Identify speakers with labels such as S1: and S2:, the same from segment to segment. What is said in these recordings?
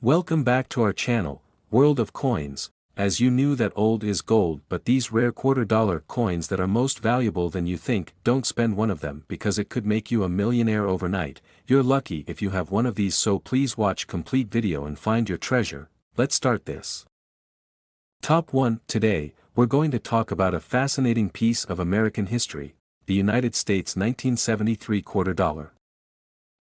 S1: Welcome back to our channel, World of Coins. As you knew that old is gold, but these rare $quarter coins that are most valuable than you think, don't spend one of them because it could make you a millionaire overnight. You're lucky if you have one of these, so please watch complete video and find your treasure. Let's start this. Top 1. Today, we're going to talk about a fascinating piece of American history, the United States 1973 quarter dollar.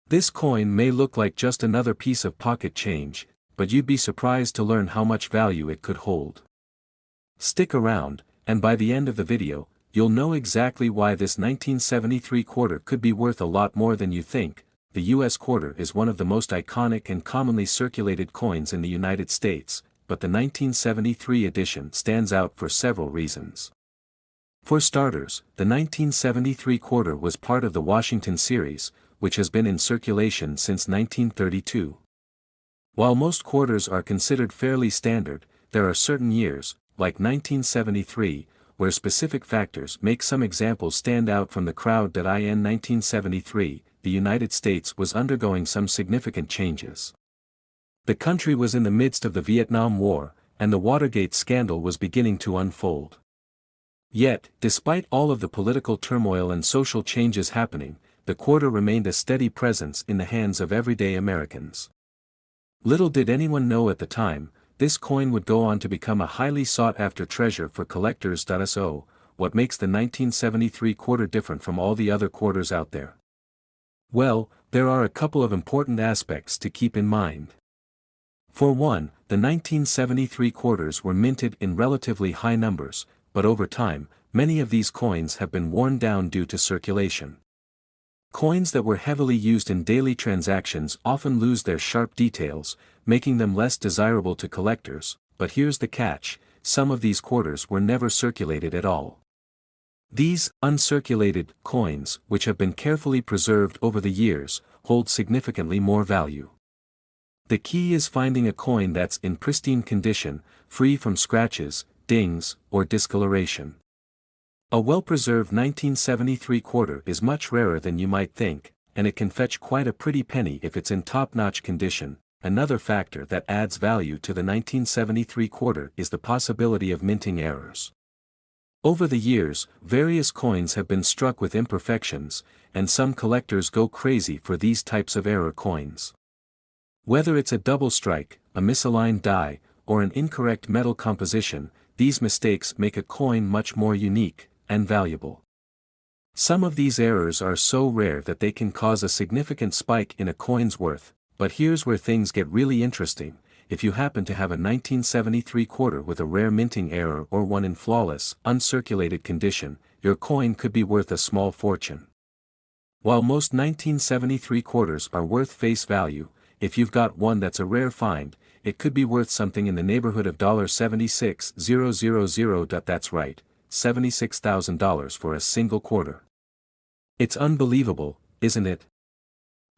S1: This coin may look like just another piece of pocket change, but you'd be surprised to learn how much value it could hold. Stick around, and by the end of the video, you'll know exactly why this 1973 quarter could be worth a lot more than you think. The US quarter is one of the most iconic and commonly circulated coins in the United States, but the 1973 edition stands out for several reasons. For starters, the 1973 quarter was part of the Washington series, which has been in circulation since 1932. While most quarters are considered fairly standard, there are certain years, like 1973, where specific factors make some examples stand out from the crowd. In 1973, the United States was undergoing some significant changes. The country was in the midst of the Vietnam War, and the Watergate scandal was beginning to unfold. Yet, despite all of the political turmoil and social changes happening, the quarter remained a steady presence in the hands of everyday Americans. Little did anyone know at the time, this coin would go on to become a highly sought-after treasure for collectors. So, what makes the 1973 quarter different from all the other quarters out there? Well, there are a couple of important aspects to keep in mind. For one, the 1973 quarters were minted in relatively high numbers, but over time, many of these coins have been worn down due to circulation. Coins that were heavily used in daily transactions often lose their sharp details, making them less desirable to collectors, but here's the catch: some of these quarters were never circulated at all. These uncirculated coins, which have been carefully preserved over the years, hold significantly more value. The key is finding a coin that's in pristine condition, free from scratches, dings, or discoloration. A well-preserved 1973 quarter is much rarer than you might think, and it can fetch quite a pretty penny if it's in top-notch condition. Another factor that adds value to the 1973 quarter is the possibility of minting errors. Over the years, various coins have been struck with imperfections, and some collectors go crazy for these types of error coins. Whether it's a double strike, a misaligned die, or an incorrect metal composition, these mistakes make a coin much more unique and valuable. Some of these errors are so rare that they can cause a significant spike in a coin's worth, but here's where things get really interesting. If you happen to have a 1973 quarter with a rare minting error or one in flawless, uncirculated condition, your coin could be worth a small fortune. While most 1973 quarters are worth face value, if you've got one that's a rare find, it could be worth something in the neighborhood of $76,000. That's right, $76,000 for a single quarter. It's unbelievable, isn't it?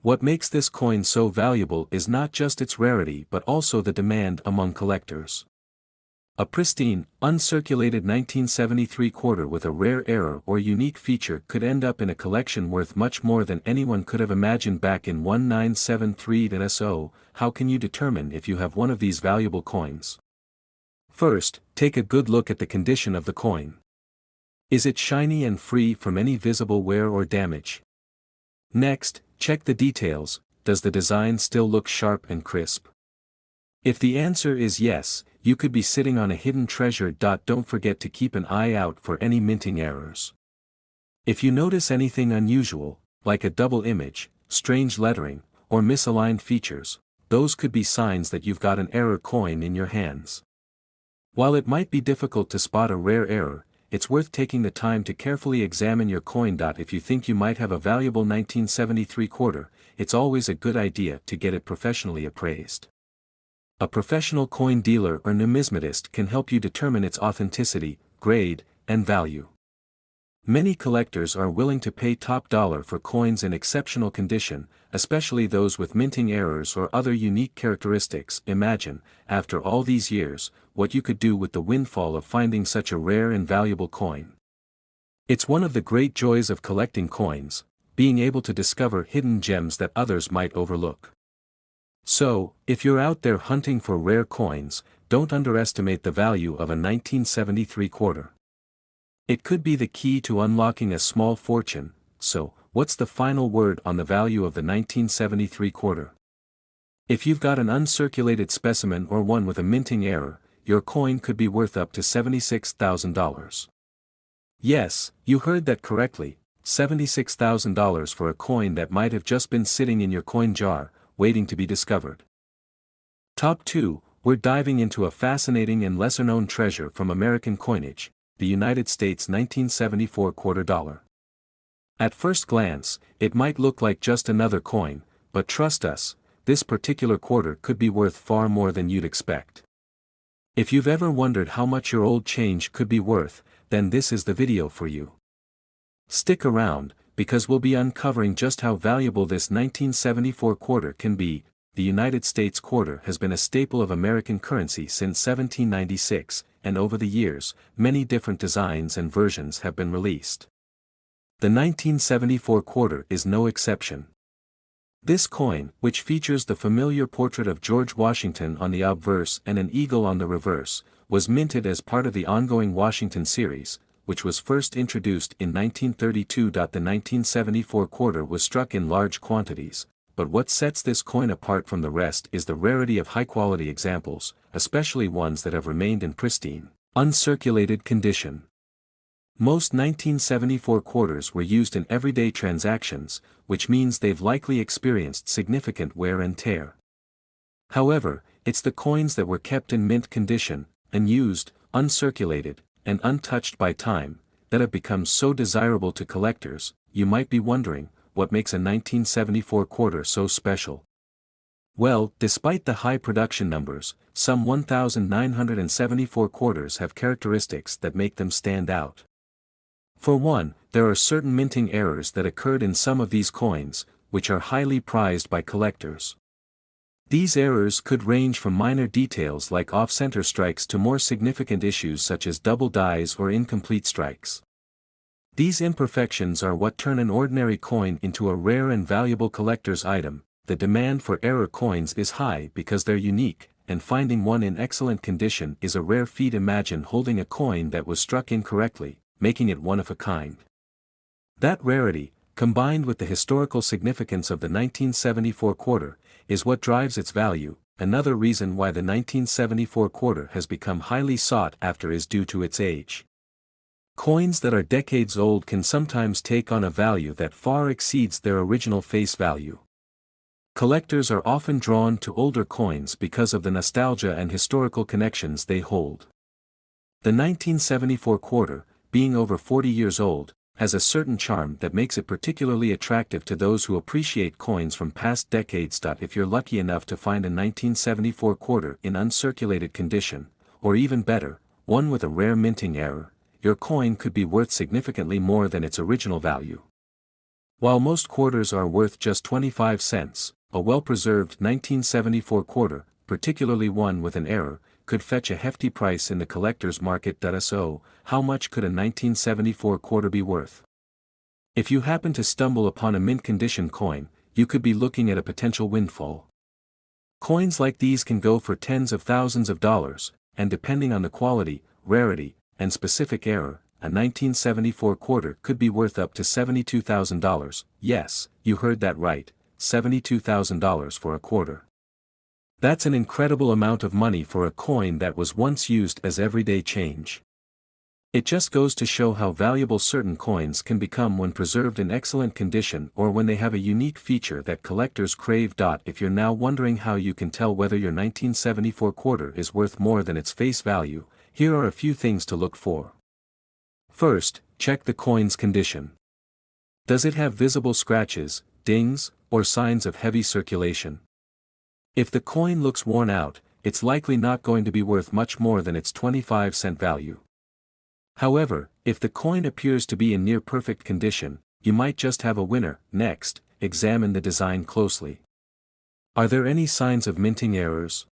S1: What makes this coin so valuable is not just its rarity but also the demand among collectors. A pristine, uncirculated 1973 quarter with a rare error or unique feature could end up in a collection worth much more than anyone could have imagined back in 1973. So, how can you determine if you have one of these valuable coins? First, take a good look at the condition of the coin. Is it shiny and free from any visible wear or damage? Next, check the details. Does the design still look sharp and crisp? If the answer is yes, you could be sitting on a hidden treasure. Don't forget to keep an eye out for any minting errors. If you notice anything unusual, like a double image, strange lettering, or misaligned features, those could be signs that you've got an error coin in your hands. While it might be difficult to spot a rare error, it's worth taking the time to carefully examine your coin. If you think you might have a valuable 1973 quarter, it's always a good idea to get it professionally appraised. A professional coin dealer or numismatist can help you determine its authenticity, grade, and value. Many collectors are willing to pay top dollar for coins in exceptional condition, especially those with minting errors or other unique characteristics. Imagine, after all these years, what you could do with the windfall of finding such a rare and valuable coin. It's one of the great joys of collecting coins, being able to discover hidden gems that others might overlook. So, if you're out there hunting for rare coins, don't underestimate the value of a 1973 quarter. It could be the key to unlocking a small fortune. So, what's the final word on the value of the 1973 quarter? If you've got an uncirculated specimen or one with a minting error, your coin could be worth up to $76,000. Yes, you heard that correctly, $76,000 for a coin that might have just been sitting in your coin jar, waiting to be discovered. Top 2, we're diving into a fascinating and lesser-known treasure from American coinage, the United States 1974 quarter dollar. At first glance, it might look like just another coin, but trust us, this particular quarter could be worth far more than you'd expect. If you've ever wondered how much your old change could be worth, then this is the video for you. Stick around, because we'll be uncovering just how valuable this 1974 quarter can be. The United States quarter has been a staple of American currency since 1796, and over the years, many different designs and versions have been released. The 1974 quarter is no exception. This coin, which features the familiar portrait of George Washington on the obverse and an eagle on the reverse, was minted as part of the ongoing Washington series, which was first introduced in 1932. The 1974 quarter was struck in large quantities, but what sets this coin apart from the rest is the rarity of high-quality examples, especially ones that have remained in pristine, uncirculated condition. Most 1974 quarters were used in everyday transactions, which means they've likely experienced significant wear and tear. However, it's the coins that were kept in mint condition, unused, uncirculated, and untouched by time, that have become so desirable to collectors. You might be wondering, what makes a 1974 quarter so special? Well, despite the high production numbers, some 1,974 quarters have characteristics that make them stand out. For one, there are certain minting errors that occurred in some of these coins, which are highly prized by collectors. These errors could range from minor details like off-center strikes to more significant issues such as double dies or incomplete strikes. These imperfections are what turn an ordinary coin into a rare and valuable collector's item. The demand for error coins is high because they're unique, and finding one in excellent condition is a rare feat. Imagine holding a coin that was struck incorrectly, making it one of a kind. That rarity, combined with the historical significance of the 1974 quarter, is what drives its value. Another reason why the 1974 quarter has become highly sought after is due to its age. Coins that are decades old can sometimes take on a value that far exceeds their original face value. Collectors are often drawn to older coins because of the nostalgia and historical connections they hold. The 1974 quarter, being over 40 years old, has a certain charm that makes it particularly attractive to those who appreciate coins from past decades. If you're lucky enough to find a 1974 quarter in uncirculated condition, or even better, one with a rare minting error, your coin could be worth significantly more than its original value. While most quarters are worth just 25 cents, a well-preserved 1974 quarter, particularly one with an error, could fetch a hefty price in the collector's market. So, how much could a 1974 quarter be worth? If you happen to stumble upon a mint-condition coin, you could be looking at a potential windfall. Coins like these can go for tens of thousands of dollars, and depending on the quality, rarity, and specific error, a 1974 quarter could be worth up to $72,000. Yes, you heard that right, $72,000 for a quarter. That's an incredible amount of money for a coin that was once used as everyday change. It just goes to show how valuable certain coins can become when preserved in excellent condition or when they have a unique feature that collectors crave. If you're now wondering how you can tell whether your 1974 quarter is worth more than its face value, here are a few things to look for. First, check the coin's condition. Does it have visible scratches, dings, or signs of heavy circulation? If the coin looks worn out, it's likely not going to be worth much more than its 25-cent value. However, if the coin appears to be in near-perfect condition, you might just have a winner. Next, examine the design closely. Are there any signs of minting errors?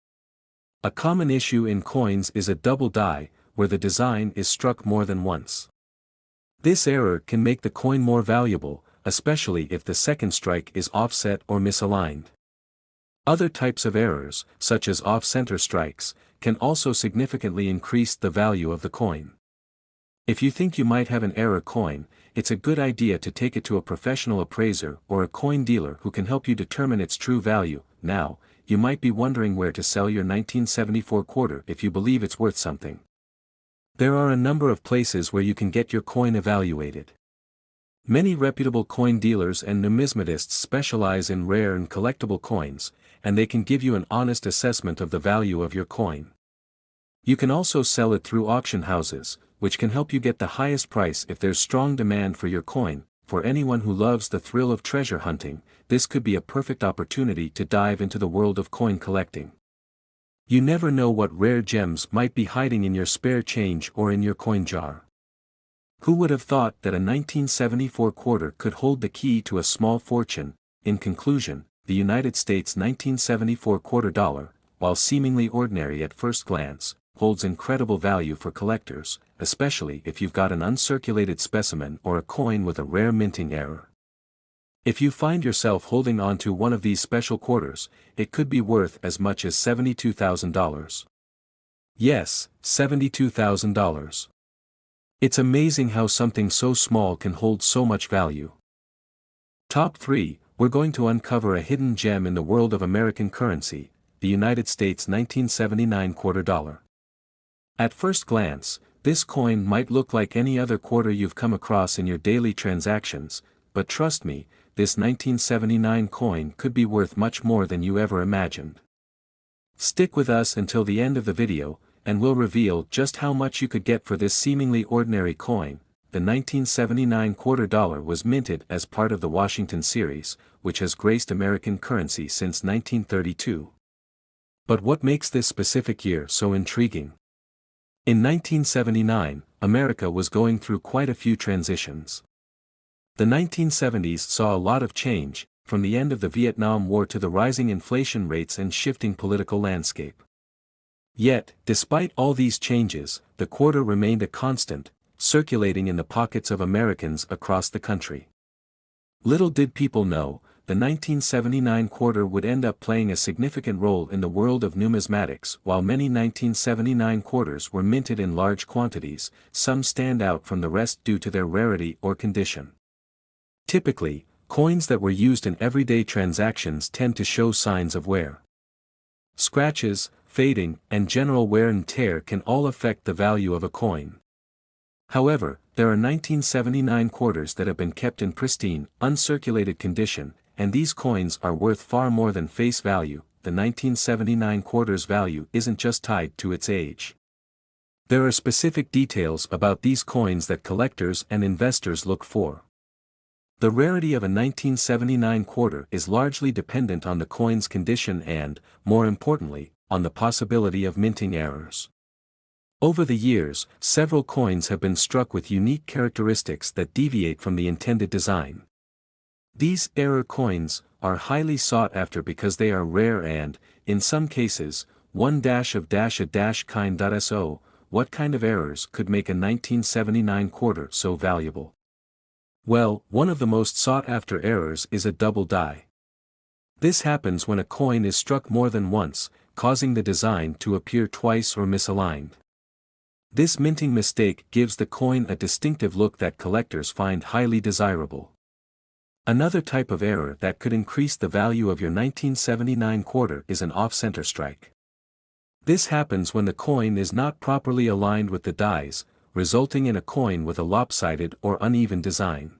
S1: A common issue in coins is a double die, where the design is struck more than once. This error can make the coin more valuable, especially if the second strike is offset or misaligned. Other types of errors, such as off-center strikes, can also significantly increase the value of the coin. If you think you might have an error coin, it's a good idea to take it to a professional appraiser or a coin dealer who can help you determine its true value. Now, you might be wondering where to sell your 1974 quarter if you believe it's worth something. There are a number of places where you can get your coin evaluated. Many reputable coin dealers and numismatists specialize in rare and collectible coins, and they can give you an honest assessment of the value of your coin. You can also sell it through auction houses, which can help you get the highest price if there's strong demand for your coin. For anyone who loves the thrill of treasure hunting, this could be a perfect opportunity to dive into the world of coin collecting. You never know what rare gems might be hiding in your spare change or in your coin jar. Who would have thought that a 1974 quarter could hold the key to a small fortune? In conclusion, the United States 1974 quarter dollar, while seemingly ordinary at first glance, holds incredible value for collectors, especially if you've got an uncirculated specimen or a coin with a rare minting error. If you find yourself holding on to one of these special quarters, it could be worth as much as $72,000. Yes, $72,000. It's amazing how something so small can hold so much value. Top 3, we're going to uncover a hidden gem in the world of American currency, the United States 1979 quarter dollar. At first glance, this coin might look like any other quarter you've come across in your daily transactions, but trust me, this 1979 coin could be worth much more than you ever imagined. Stick with us until the end of the video, and we'll reveal just how much you could get for this seemingly ordinary coin. The 1979 quarter dollar was minted as part of the Washington series, which has graced American currency since 1932. But what makes this specific year so intriguing? In 1979, America was going through quite a few transitions. The 1970s saw a lot of change, from the end of the Vietnam War to the rising inflation rates and shifting political landscape. Yet, despite all these changes, the quarter remained a constant, circulating in the pockets of Americans across the country. Little did people know, the 1979 quarter would end up playing a significant role in the world of numismatics. While many 1979 quarters were minted in large quantities, some stand out from the rest due to their rarity or condition. Typically, coins that were used in everyday transactions tend to show signs of wear. Scratches, fading, and general wear and tear can all affect the value of a coin. However, there are 1979 quarters that have been kept in pristine, uncirculated condition, and these coins are worth far more than face value. The 1979 quarter's value isn't just tied to its age. There are specific details about these coins that collectors and investors look for. The rarity of a 1979 quarter is largely dependent on the coin's condition and, more importantly, on the possibility of minting errors. Over the years, several coins have been struck with unique characteristics that deviate from the intended design. These error coins are highly sought after because they are rare and, in some cases, one-of-kind.so. What kind of errors could make a 1979 quarter so valuable? Well, one of the most sought after errors is a double die. This happens when a coin is struck more than once, causing the design to appear twice or misaligned. This minting mistake gives the coin a distinctive look that collectors find highly desirable. Another type of error that could increase the value of your 1979 quarter is an off-center strike. This happens when the coin is not properly aligned with the dies, resulting in a coin with a lopsided or uneven design.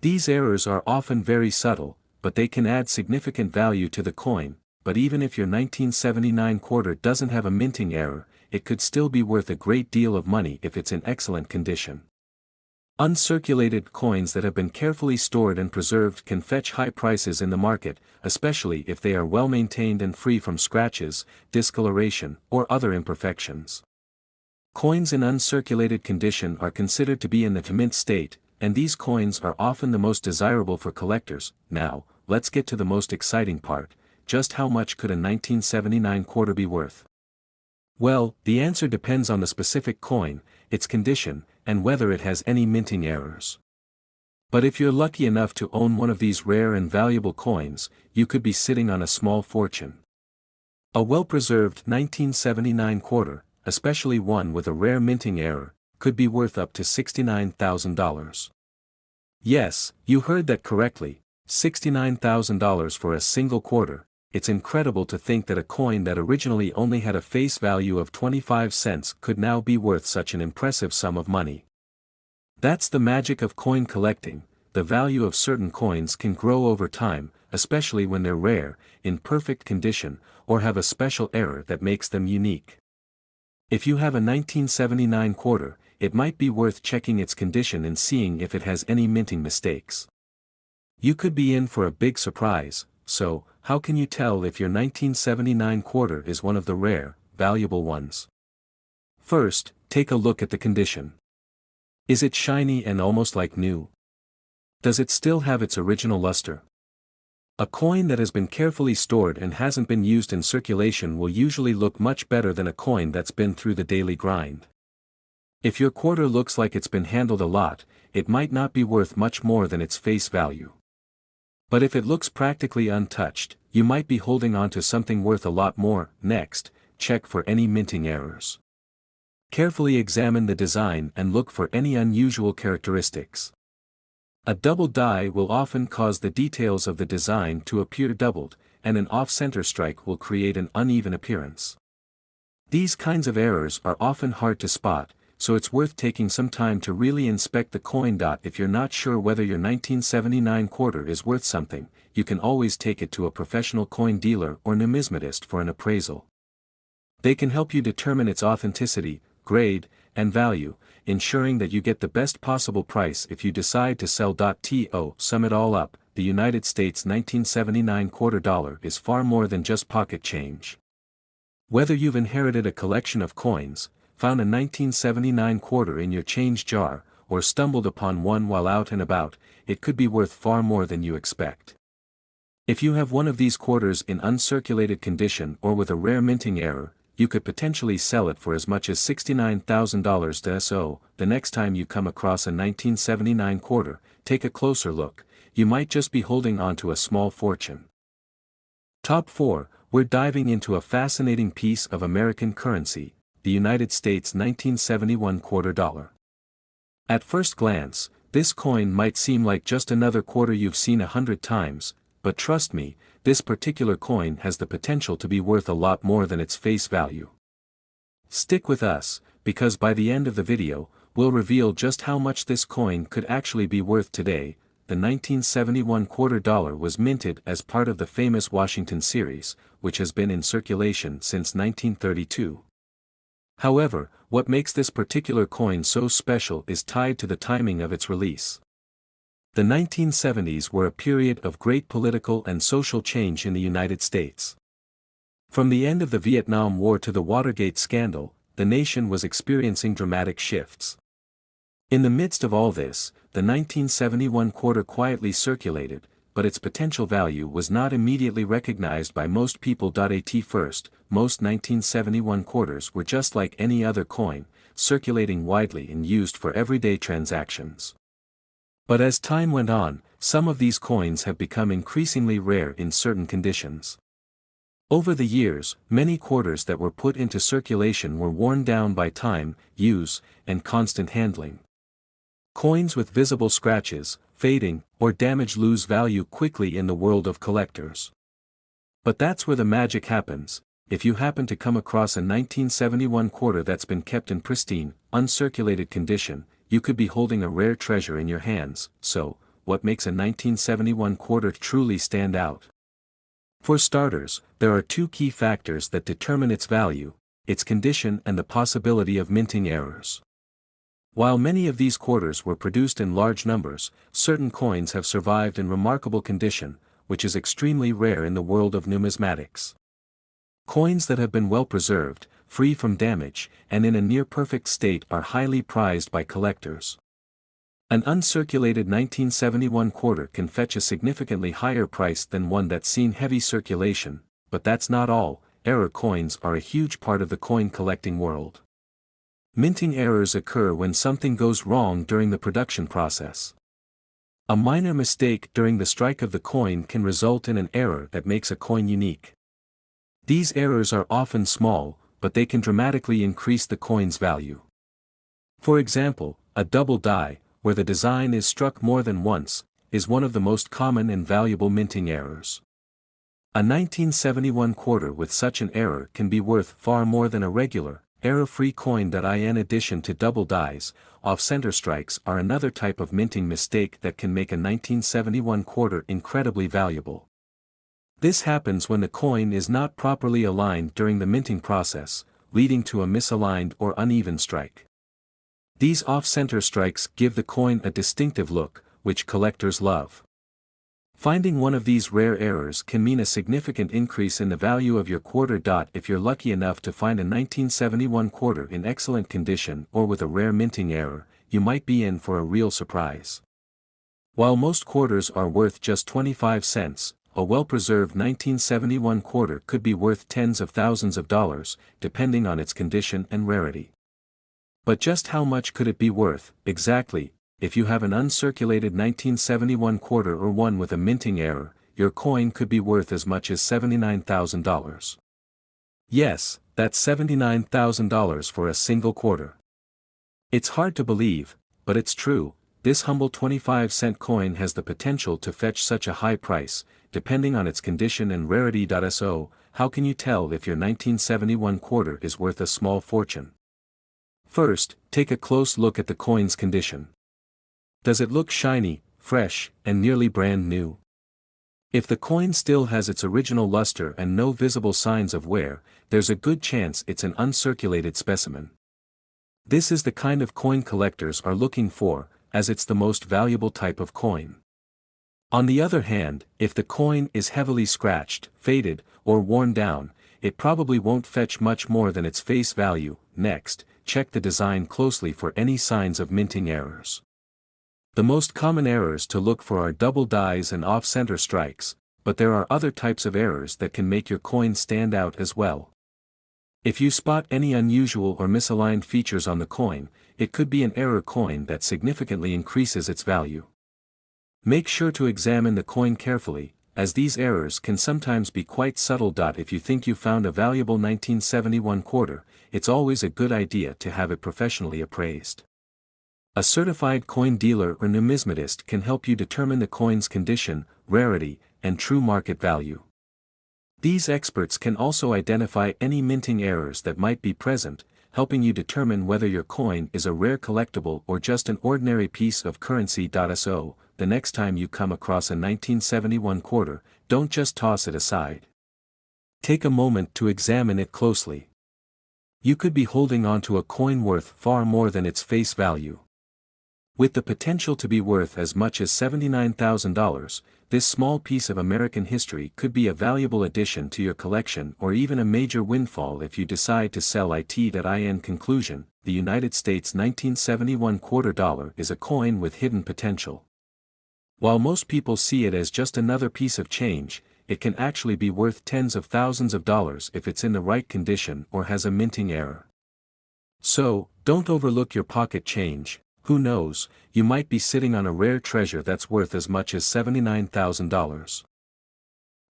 S1: These errors are often very subtle, but they can add significant value to the coin. But even if your 1979 quarter doesn't have a minting error, it could still be worth a great deal of money if it's in excellent condition. Uncirculated coins that have been carefully stored and preserved can fetch high prices in the market, especially if they are well maintained and free from scratches, discoloration, or other imperfections. Coins in uncirculated condition are considered to be in the mint state, and these coins are often the most desirable for collectors. Now, let's get to the most exciting part: just how much could a 1979 quarter be worth? Well, the answer depends on the specific coin, its condition, and whether it has any minting errors. But if you're lucky enough to own one of these rare and valuable coins, you could be sitting on a small fortune. A well-preserved 1979 quarter, especially one with a rare minting error, could be worth up to $69,000. Yes, you heard that correctly, $69,000 for a single quarter. It's incredible to think that a coin that originally only had a face value of 25 cents could now be worth such an impressive sum of money. That's the magic of coin collecting. The value of certain coins can grow over time, especially when they're rare, in perfect condition, or have a special error that makes them unique. If you have a 1979 quarter, it might be worth checking its condition and seeing if it has any minting mistakes. You could be in for a big surprise. So, how can you tell if your 1979 quarter is one of the rare, valuable ones? First, take a look at the condition. Is it shiny and almost like new? Does it still have its original luster? A coin that has been carefully stored and hasn't been used in circulation will usually look much better than a coin that's been through the daily grind. If your quarter looks like it's been handled a lot, it might not be worth much more than its face value. But if it looks practically untouched, you might be holding on to something worth a lot more. Next, check for any minting errors. Carefully examine the design and look for any unusual characteristics. A double die will often cause the details of the design to appear doubled, and an off-center strike will create an uneven appearance. These kinds of errors are often hard to spot, so it's worth taking some time to really inspect the coin. If you're not sure whether your 1979 quarter is worth something, you can always take it to a professional coin dealer or numismatist for an appraisal. They can help you determine its authenticity, grade, and value, ensuring that you get the best possible price if you decide to sell. To sum it all up, the United States 1979 quarter dollar is far more than just pocket change. Whether you've inherited a collection of coins, found a 1979 quarter in your change jar, or stumbled upon one while out and about, it could be worth far more than you expect. If you have one of these quarters in uncirculated condition or with a rare minting error, you could potentially sell it for as much as $69,000. So, the next time you come across a 1979 quarter, take a closer look. You might just be holding on to a small fortune. Top 4, we're diving into a fascinating piece of American currency, the United States 1971 quarter dollar. At first glance, this coin might seem like just another quarter you've seen 100 times, but trust me, this particular coin has the potential to be worth a lot more than its face value. Stick with us, because by the end of the video, we'll reveal just how much this coin could actually be worth today. The 1971 quarter dollar was minted as part of the famous Washington series, which has been in circulation since 1932. However, what makes this particular coin so special is tied to the timing of its release. The 1970s were a period of great political and social change in the United States. From the end of the Vietnam War to the Watergate scandal, the nation was experiencing dramatic shifts. In the midst of all this, the 1971 quarter quietly circulated, but its potential value was not immediately recognized by most people. At first, most 1971 quarters were just like any other coin, circulating widely and used for everyday transactions. But as time went on, some of these coins have become increasingly rare in certain conditions. Over the years, many quarters that were put into circulation were worn down by time, use, and constant handling. Coins with visible scratches, fading, or damage lose value quickly in the world of collectors. But that's where the magic happens. If you happen to come across a 1971 quarter that's been kept in pristine, uncirculated condition, you could be holding a rare treasure in your hands. So, what makes a 1971 quarter truly stand out? For starters, there are two key factors that determine its value: its condition and the possibility of minting errors. While many of these quarters were produced in large numbers, certain coins have survived in remarkable condition, which is extremely rare in the world of numismatics. Coins that have been well preserved, free from damage, and in a near-perfect state are highly prized by collectors. An uncirculated 1971 quarter can fetch a significantly higher price than one that's seen heavy circulation, but that's not all. Error coins are a huge part of the coin collecting world. Minting errors occur when something goes wrong during the production process. A minor mistake during the strike of the coin can result in an error that makes a coin unique. These errors are often small, but they can dramatically increase the coin's value. For example, a double die, where the design is struck more than once, is one of the most common and valuable minting errors. A 1971 quarter with such an error can be worth far more than a regular, error-free coin. In addition to double dies, off-center strikes are another type of minting mistake that can make a 1971 quarter incredibly valuable. This happens when the coin is not properly aligned during the minting process, leading to a misaligned or uneven strike. These off-center strikes give the coin a distinctive look, which collectors love. Finding one of these rare errors can mean a significant increase in the value of your quarter. If you're lucky enough to find a 1971 quarter in excellent condition or with a rare minting error, you might be in for a real surprise. While most quarters are worth just 25 cents, a well-preserved 1971 quarter could be worth tens of thousands of dollars, depending on its condition and rarity. But just how much could it be worth, exactly? If you have an uncirculated 1971 quarter or one with a minting error, your coin could be worth as much as $79,000. Yes, that's $79,000 for a single quarter. It's hard to believe, but it's true. This humble 25-cent coin has the potential to fetch such a high price, depending on its condition and rarity. So, how can you tell if your 1971 quarter is worth a small fortune? First, take a close look at the coin's condition. Does it look shiny, fresh, and nearly brand new? If the coin still has its original luster and no visible signs of wear, there's a good chance it's an uncirculated specimen. This is the kind of coin collectors are looking for, as it's the most valuable type of coin. On the other hand, if the coin is heavily scratched, faded, or worn down, it probably won't fetch much more than its face value. Next, check the design closely for any signs of minting errors. The most common errors to look for are double dies and off-center strikes, but there are other types of errors that can make your coin stand out as well. If you spot any unusual or misaligned features on the coin, it could be an error coin that significantly increases its value. Make sure to examine the coin carefully, as these errors can sometimes be quite subtle. If you think you found a valuable 1971 quarter, it's always a good idea to have it professionally appraised. A certified coin dealer or numismatist can help you determine the coin's condition, rarity, and true market value. These experts can also identify any minting errors that might be present, helping you determine whether your coin is a rare collectible or just an ordinary piece of currency. So, the next time you come across a 1971 quarter, don't just toss it aside. Take a moment to examine it closely. You could be holding onto a coin worth far more than its face value. With the potential to be worth as much as $79,000, this small piece of American history could be a valuable addition to your collection or even a major windfall if you decide to sell it. In conclusion, the United States 1971 quarter dollar is a coin with hidden potential. While most people see it as just another piece of change, it can actually be worth tens of thousands of dollars if it's in the right condition or has a minting error. So, don't overlook your pocket change. Who knows, you might be sitting on a rare treasure that's worth as much as $79,000.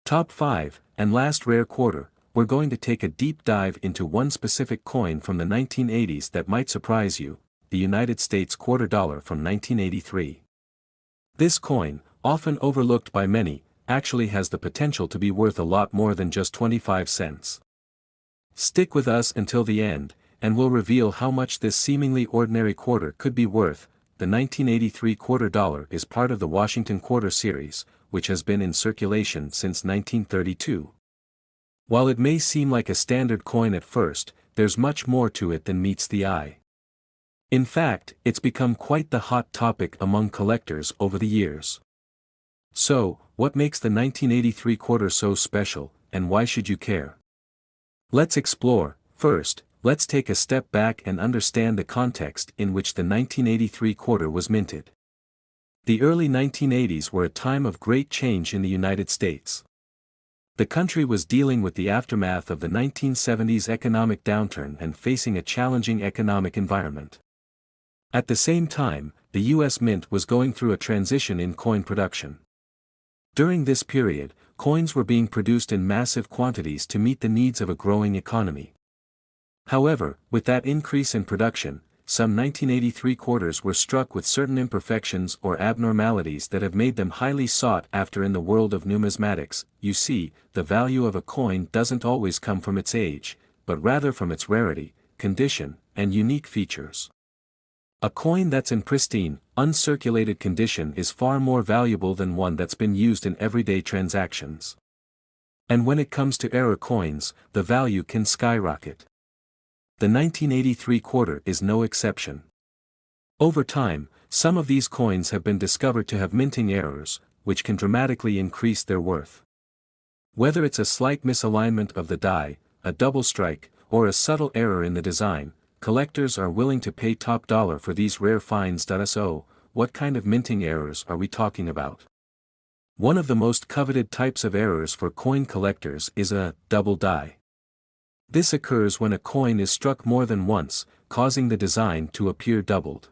S1: Top 5, and last rare quarter, we're going to take a deep dive into one specific coin from the 1980s that might surprise you, the United States quarter dollar from 1983. This coin, often overlooked by many, actually has the potential to be worth a lot more than just 25 cents. Stick with us until the end, and we'll reveal how much this seemingly ordinary quarter could be worth. The 1983 quarter dollar is part of the Washington Quarter series, which has been in circulation since 1932. While it may seem like a standard coin at first, there's much more to it than meets the eye. In fact, it's become quite the hot topic among collectors over the years. So, what makes the 1983 quarter so special, and why should you care? Let's explore. First, let's take a step back and understand the context in which the 1983 quarter was minted. The early 1980s were a time of great change in the United States. The country was dealing with the aftermath of the 1970s economic downturn and facing a challenging economic environment. At the same time, the U.S. Mint was going through a transition in coin production. During this period, coins were being produced in massive quantities to meet the needs of a growing economy. However, with that increase in production, some 1983 quarters were struck with certain imperfections or abnormalities that have made them highly sought after in the world of numismatics. You see, the value of a coin doesn't always come from its age, but rather from its rarity, condition, and unique features. A coin that's in pristine, uncirculated condition is far more valuable than one that's been used in everyday transactions. And when it comes to error coins, the value can skyrocket. The 1983 quarter is no exception. Over time, some of these coins have been discovered to have minting errors, which can dramatically increase their worth. Whether it's a slight misalignment of the die, a double strike, or a subtle error in the design, collectors are willing to pay top dollar for these rare finds. So, what kind of minting errors are we talking about? One of the most coveted types of errors for coin collectors is a double die. This occurs when a coin is struck more than once, causing the design to appear doubled.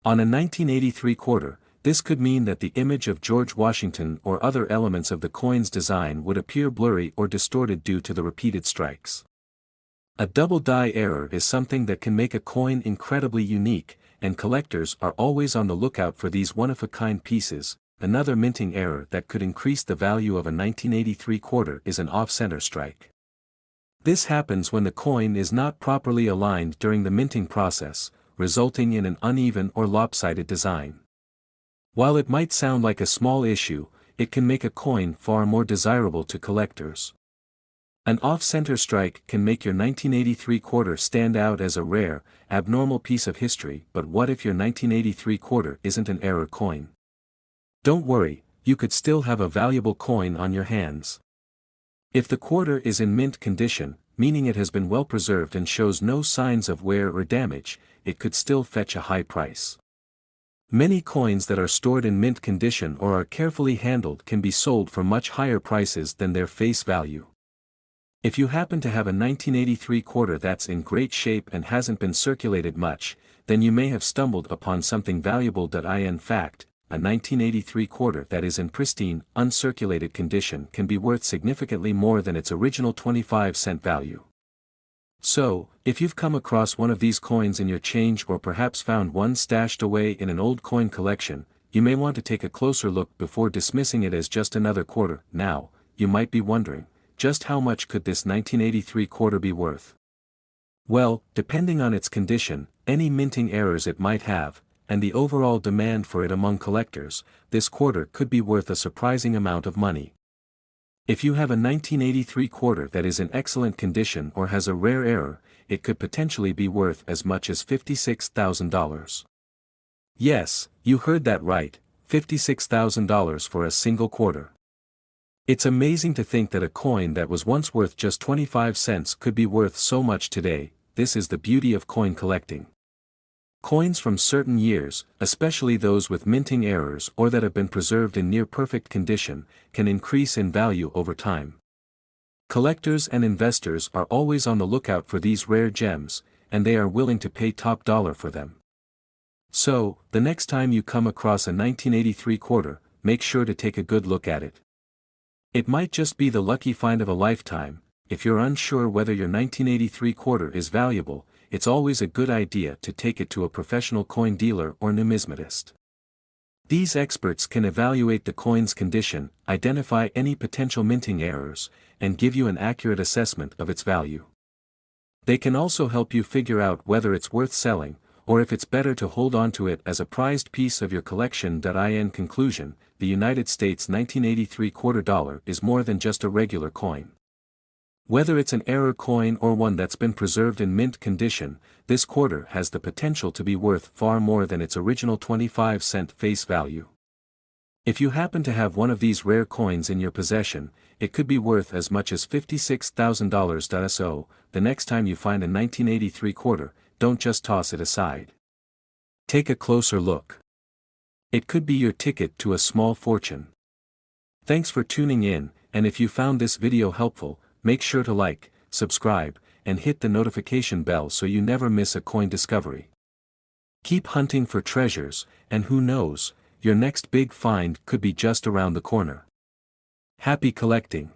S1: On a 1983 quarter, this could mean that the image of George Washington or other elements of the coin's design would appear blurry or distorted due to the repeated strikes. A double die error is something that can make a coin incredibly unique, and collectors are always on the lookout for these one-of-a-kind pieces. Another minting error that could increase the value of a 1983 quarter is an off-center strike. This happens when the coin is not properly aligned during the minting process, resulting in an uneven or lopsided design. While it might sound like a small issue, it can make a coin far more desirable to collectors. An off-center strike can make your 1983 quarter stand out as a rare, abnormal piece of history. But what if your 1983 quarter isn't an error coin? Don't worry, you could still have a valuable coin on your hands. If the quarter is in mint condition, meaning it has been well preserved and shows no signs of wear or damage, it could still fetch a high price. Many coins that are stored in mint condition or are carefully handled can be sold for much higher prices than their face value. If you happen to have a 1983 quarter that's in great shape and hasn't been circulated much, then you may have stumbled upon something valuable. In fact, a 1983 quarter that is in pristine, uncirculated condition can be worth significantly more than its original 25-cent value. So, if you've come across one of these coins in your change or perhaps found one stashed away in an old coin collection, you may want to take a closer look before dismissing it as just another quarter. Now, you might be wondering, just how much could this 1983 quarter be worth? Well, depending on its condition, any minting errors it might have, and the overall demand for it among collectors, this quarter could be worth a surprising amount of money. If you have a 1983 quarter that is in excellent condition or has a rare error, it could potentially be worth as much as $56,000. Yes, you heard that right, $56,000 for a single quarter. It's amazing to think that a coin that was once worth just 25 cents could be worth so much today. This is the beauty of coin collecting. Coins from certain years, especially those with minting errors or that have been preserved in near-perfect condition, can increase in value over time. Collectors and investors are always on the lookout for these rare gems, and they are willing to pay top dollar for them. So, the next time you come across a 1983 quarter, make sure to take a good look at it. It might just be the lucky find of a lifetime. If you're unsure whether your 1983 quarter is valuable, it's always a good idea to take it to a professional coin dealer or numismatist. These experts can evaluate the coin's condition, identify any potential minting errors, and give you an accurate assessment of its value. They can also help you figure out whether it's worth selling, or if it's better to hold on to it as a prized piece of your collection. In conclusion, the United States 1983 quarter dollar is more than just a regular coin. Whether it's an error coin or one that's been preserved in mint condition, this quarter has the potential to be worth far more than its original 25-cent face value. If you happen to have one of these rare coins in your possession, it could be worth as much as $56,000. So, the next time you find a 1983 quarter, don't just toss it aside. Take a closer look. It could be your ticket to a small fortune. Thanks for tuning in, and if you found this video helpful, make sure to like, subscribe, and hit the notification bell so you never miss a coin discovery. Keep hunting for treasures, and who knows, your next big find could be just around the corner. Happy collecting!